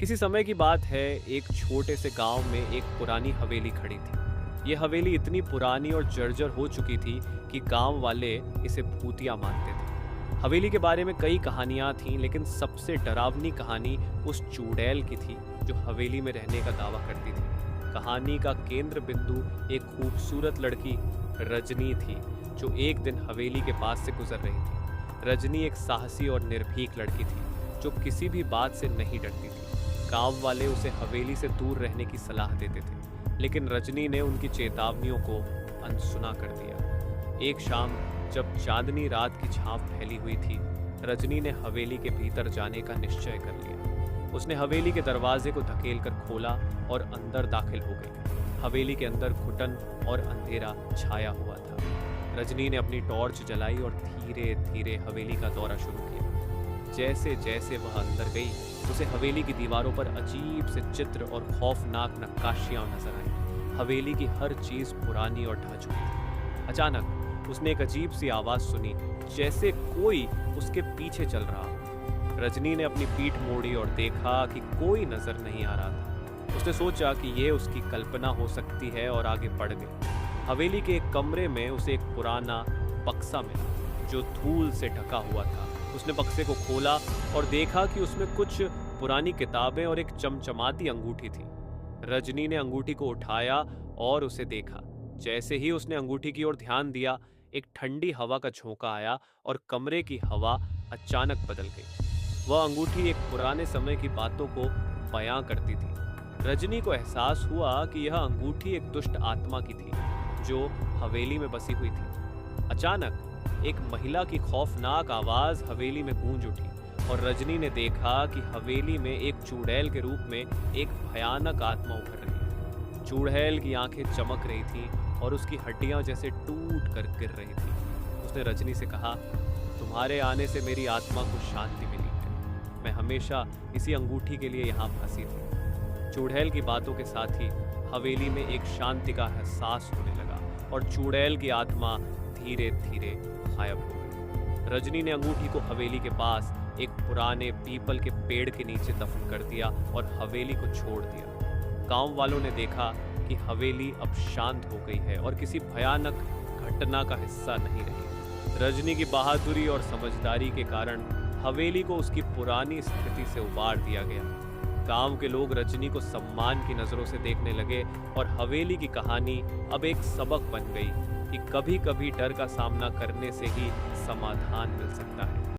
किसी समय की बात है, एक छोटे से गांव में एक पुरानी हवेली खड़ी थी। ये हवेली इतनी पुरानी और जर्जर हो चुकी थी कि गांव वाले इसे भूतिया मानते थे। हवेली के बारे में कई कहानियां थीं, लेकिन सबसे डरावनी कहानी उस चुड़ैल की थी जो हवेली में रहने का दावा करती थी। कहानी का केंद्र बिंदु एक खूबसूरत लड़की रजनी थी, जो एक दिन हवेली के पास से गुजर रही थी। रजनी एक साहसी और निर्भीक लड़की थी, जो किसी भी बात से नहीं डरती थी। गांव वाले उसे हवेली से दूर रहने की सलाह देते थे, लेकिन रजनी ने उनकी चेतावनियों को अनसुना कर दिया। एक शाम जब चांदनी रात की छांव फैली हुई थी, रजनी ने हवेली के भीतर जाने का निश्चय कर लिया। उसने हवेली के दरवाजे को धकेलकर खोला और अंदर दाखिल हो गई। हवेली के अंदर घुटन और अंधेरा छाया हुआ था। रजनी ने अपनी टॉर्च जलाई और धीरे धीरे हवेली का दौरा शुरू किया। जैसे जैसे वह अंदर गई, उसे हवेली की दीवारों पर अजीब से चित्र और खौफनाक नक्काशियां नजर आई। हवेली की हर चीज पुरानी और ढह चुकी थी। अचानक उसने एक अजीब सी आवाज सुनी, जैसे कोई उसके पीछे चल रहा। रजनी ने अपनी पीठ मोड़ी और देखा कि कोई नजर नहीं आ रहा था। उसने सोचा कि यह उसकी कल्पना हो सकती है और आगे बढ़ गई। हवेली के एक कमरे में उसे एक पुराना बक्सा मिला, जो धूल से ढका हुआ था। उसने बक्से को खोला और देखा कि उसमें कुछ पुरानी किताबें और एक चमचमाती अंगूठी थी। रजनी ने अंगूठी को उठाया और उसे देखा। जैसे ही उसने अंगूठी की ओर ध्यान दिया, एक ठंडी हवा का झोंका आया और कमरे की हवा अचानक बदल गई। वह अंगूठी एक पुराने समय की बातों को बयां करती थी। रजनी को एहसास हुआ कि यह अंगूठी एक दुष्ट आत्मा की थी, जो हवेली में बसी हुई थी। अचानक एक महिला की खौफनाक आवाज हवेली में गूंज उठी और रजनी ने देखा कि हवेली में एक चुड़ैल के रूप में एक भयानक आत्मा उभर रही है। चुड़ैल की आंखें चमक रही थीं और उसकी हड्डियां जैसे टूट कर गिर रही थी। उसने रजनी से कहा, तुम्हारे आने से मेरी आत्मा को शांति मिली है। मैं हमेशा इसी अंगूठी के लिए यहाँ फंसी थी। चुड़ैल की बातों के साथ ही हवेली में एक शांति का एहसास होने लगा और चुड़ैल की आत्मा धीरे धीरे गायब हो गई। रजनी ने अंगूठी को हवेली के पास एक पुराने पीपल के पेड़ के नीचे दफन कर दिया और हवेली को छोड़ दिया। गांव वालों ने देखा कि हवेली अब शांत हो गई है और किसी भयानक घटना का हिस्सा नहीं रही। रजनी की बहादुरी और समझदारी के कारण हवेली को उसकी पुरानी स्थिति से उबार दिया गया। गांव के लोग रजनी को सम्मान की नजरों से देखने लगे और हवेली की कहानी अब एक सबक बन गई कि कभी कभी डर का सामना करने से ही समाधान मिल सकता है।